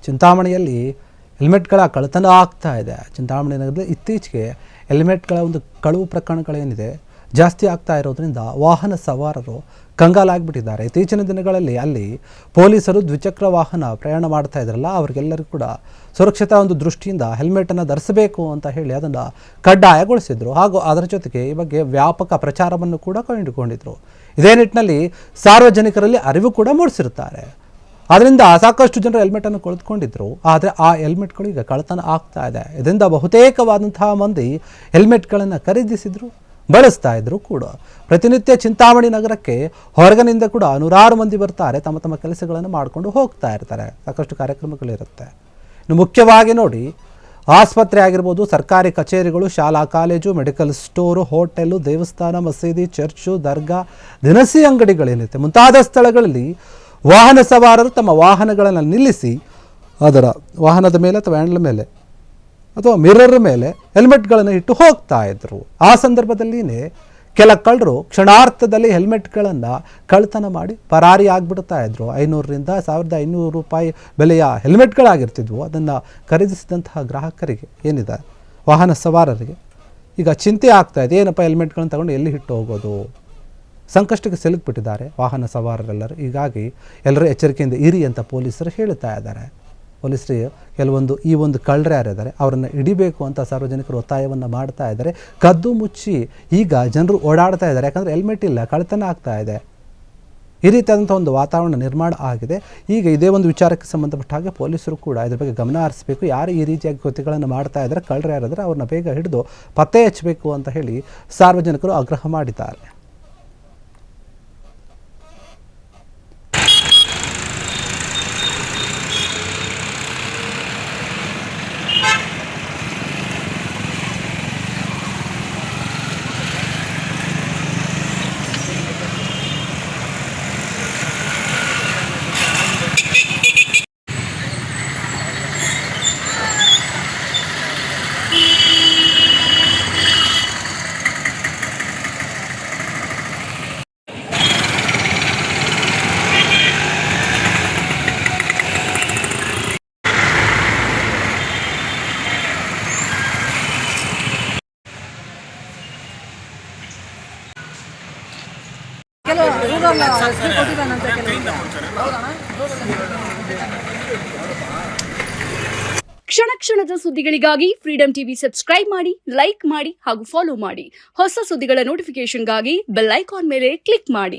ಚಿಂತಾಮಣಿಯಲ್ಲಿ ಹೆಲ್ಮೆಟ್ಗಳ ಕಳ್ಳತನ ಆಗ್ತಾ ಇದೆ. ಚಿಂತಾಮಣಿ ನಗರದಲ್ಲಿ ಇತ್ತೀಚೆಗೆ ಹೆಲ್ಮೆಟ್ಗಳ ಒಂದು ಕಳುವು ಪ್ರಕರಣಗಳೇನಿದೆ ಜಾಸ್ತಿ ಆಗ್ತಾ ಇರೋದ್ರಿಂದ ವಾಹನ ಸವಾರರು ಕಂಗಾಲಾಗಿಬಿಟ್ಟಿದ್ದಾರೆ. ಇತ್ತೀಚಿನ ದಿನಗಳಲ್ಲಿ ಅಲ್ಲಿ ಪೊಲೀಸರು ದ್ವಿಚಕ್ರ ವಾಹನ ಪ್ರಯಾಣ ಮಾಡ್ತಾ ಇದ್ರಲ್ಲ, ಅವರಿಗೆಲ್ಲರಿಗೂ ಕೂಡ ಸುರಕ್ಷತಾ ಒಂದು ದೃಷ್ಟಿಯಿಂದ ಹೆಲ್ಮೆಟನ್ನು ಧರಿಸಬೇಕು ಅಂತ ಹೇಳಿ ಅದನ್ನು ಕಡ್ಡಾಯಗೊಳಿಸಿದ್ರು. ಹಾಗೂ ಅದರ ಜೊತೆಗೆ ಈ ಬಗ್ಗೆ ವ್ಯಾಪಕ ಪ್ರಚಾರವನ್ನು ಕೂಡ ಕಂಡುಕೊಂಡಿದ್ರು. ಇದೇ ನಿಟ್ಟಿನಲ್ಲಿ ಸಾರ್ವಜನಿಕರಲ್ಲಿ ಅರಿವು ಕೂಡ ಮೂಡಿಸಿರುತ್ತಾರೆ. ಅದರಿಂದ ಸಾಕಷ್ಟು ಜನರು ಹೆಲ್ಮೆಟನ್ನು ಕಳೆದುಕೊಂಡಿದ್ರು. ಆದರೆ ಆ ಹೆಲ್ಮೆಟ್ಗಳು ಈಗ ಕಳ್ಳತನ ಆಗ್ತಾ ಇದೆ. ಇದರಿಂದ ಬಹುತೇಕವಾದಂತಹ ಮಂದಿ ಹೆಲ್ಮೆಟ್ಗಳನ್ನು ಖರೀದಿಸಿದ್ರು, ಬಳಸ್ತಾ ಇದ್ರು ಕೂಡ. ಪ್ರತಿನಿತ್ಯ ಚಿಂತಾಮಣಿ ನಗರಕ್ಕೆ ಹೊರಗಿನಿಂದ ಕೂಡ ನೂರಾರು ಮಂದಿ ಬರ್ತಾರೆ, ತಮ್ಮ ತಮ್ಮ ಕೆಲಸಗಳನ್ನು ಮಾಡಿಕೊಂಡು ಹೋಗ್ತಾ ಇರ್ತಾರೆ. ಸಾಕಷ್ಟು ಕಾರ್ಯಕ್ರಮಗಳಿರುತ್ತೆ. ಇನ್ನು ಮುಖ್ಯವಾಗಿ ನೋಡಿ, ಆಸ್ಪತ್ರೆ ಆಗಿರ್ಬೋದು, ಸರ್ಕಾರಿ ಕಚೇರಿಗಳು, ಶಾಲಾ ಕಾಲೇಜು, ಮೆಡಿಕಲ್ ಸ್ಟೋರು, ಹೋಟೆಲು, ದೇವಸ್ಥಾನ, ಮಸೀದಿ, ಚರ್ಚು, ದರ್ಗಾ, ದಿನಸಿ ಅಂಗಡಿಗಳೇನಿರುತ್ತೆ ಮುಂತಾದ ಸ್ಥಳಗಳಲ್ಲಿ ವಾಹನ ಸವಾರರು ತಮ್ಮ ವಾಹನಗಳನ್ನು ನಿಲ್ಲಿಸಿ ಅದರ ವಾಹನದ ಮೇಲೆ ಅಥವಾ ಹ್ಯಾಂಡಲ್ ಮೇಲೆ ಅಥವಾ ಮಿರರ್ ಮೇಲೆ ಹೆಲ್ಮೆಟ್ಗಳನ್ನು ಇಟ್ಟು ಹೋಗ್ತಾ ಇದ್ರು. ಆ ಸಂದರ್ಭದಲ್ಲಿನೇ ಕೆಲ ಕಳ್ಳರು ಕ್ಷಣಾರ್ಥದಲ್ಲಿ ಹೆಲ್ಮೆಟ್ಗಳನ್ನು ಕಳ್ಳತನ ಮಾಡಿ ಪರಾರಿ ಆಗಿಬಿಡ್ತಾ ಇದ್ರು. 500ರಿಂದ 1500 ರೂಪಾಯಿ ಬೆಲೆಯ ಹೆಲ್ಮೆಟ್ಗಳಾಗಿರ್ತಿದ್ವು. ಅದನ್ನು ಖರೀದಿಸಿದಂತಹ ಗ್ರಾಹಕರಿಗೆ ಏನಿದೆ, ವಾಹನ ಸವಾರರಿಗೆ ಈಗ ಚಿಂತೆ ಆಗ್ತಾ ಇದೆ, ಏನಪ್ಪ ಹೆಲ್ಮೆಟ್ಗಳನ್ನು ತಗೊಂಡು ಎಲ್ಲಿ ಇಟ್ಟು ಹೋಗೋದು. ಸಂಕಷ್ಟಕ್ಕೆ ಸಿಲುಕಿಬಿಟ್ಟಿದ್ದಾರೆ ವಾಹನ ಸವಾರರೆಲ್ಲರೂ. ಹೀಗಾಗಿ ಎಲ್ಲರೂ ಎಚ್ಚರಿಕೆಯಿಂದ ಇರಿ ಅಂತ ಪೊಲೀಸರು ಹೇಳ್ತಾ ಇದ್ದಾರೆ. ಪೊಲೀಸರಿಗೆ ಕೆಲವೊಂದು ಈ ಒಂದು ಕಳ್ಳರು ಯಾರಿದ್ದಾರೆ ಅವರನ್ನು ಹಿಡಿಬೇಕು ಅಂತ ಸಾರ್ವಜನಿಕರು ಒತ್ತಾಯವನ್ನು ಮಾಡ್ತಾ ಇದ್ದಾರೆ. ಕದ್ದು ಮುಚ್ಚಿ ಈಗ ಜನರು ಓಡಾಡ್ತಾ ಇದ್ದಾರೆ, ಯಾಕಂದರೆ ಹೆಲ್ಮೆಟ್ ಇಲ್ಲ, ಕಳ್ಳತನ ಆಗ್ತಾ ಇದೆ. ಈ ರೀತಿಯಾದಂಥ ಒಂದು ವಾತಾವರಣ ನಿರ್ಮಾಣ ಆಗಿದೆ. ಈಗ ಇದೇ ಒಂದು ವಿಚಾರಕ್ಕೆ ಸಂಬಂಧಪಟ್ಟ ಹಾಗೆ ಪೊಲೀಸರು ಕೂಡ ಇದ್ರ ಬಗ್ಗೆ ಗಮನ ಹರಿಸಬೇಕು. ಯಾರು ಈ ರೀತಿಯಾಗಿ ಕೃತ್ಯಗಳನ್ನು ಮಾಡ್ತಾ ಇದ್ದಾರೆ, ಕಳ್ಳರು ಯಾರಾದರೆ ಅವ್ರನ್ನ ಬೇಗ ಹಿಡಿದು ಪತ್ತೆ ಹಚ್ಚಬೇಕು ಅಂತ ಹೇಳಿ ಸಾರ್ವಜನಿಕರು ಆಗ್ರಹ ಮಾಡಿದ್ದಾರೆ. ಕ್ಷಣ ಕ್ಷಣದ ಸುದ್ದಿಗಳಿಗಾಗಿ ಫ್ರೀಡಂ ಟಿವಿ ಸಬ್ಸ್ಕ್ರೈಬ್ ಮಾಡಿ, ಲೈಕ್ ಮಾಡಿ ಹಾಗೂ ಫಾಲೋ ಮಾಡಿ. ಹೊಸ ಸುದ್ದಿಗಳ ನೋಟಿಫಿಕೇಶನ್ಗಾಗಿ ಬೆಲ್ ಐಕಾನ್ ಮೇಲೆ ಕ್ಲಿಕ್ ಮಾಡಿ.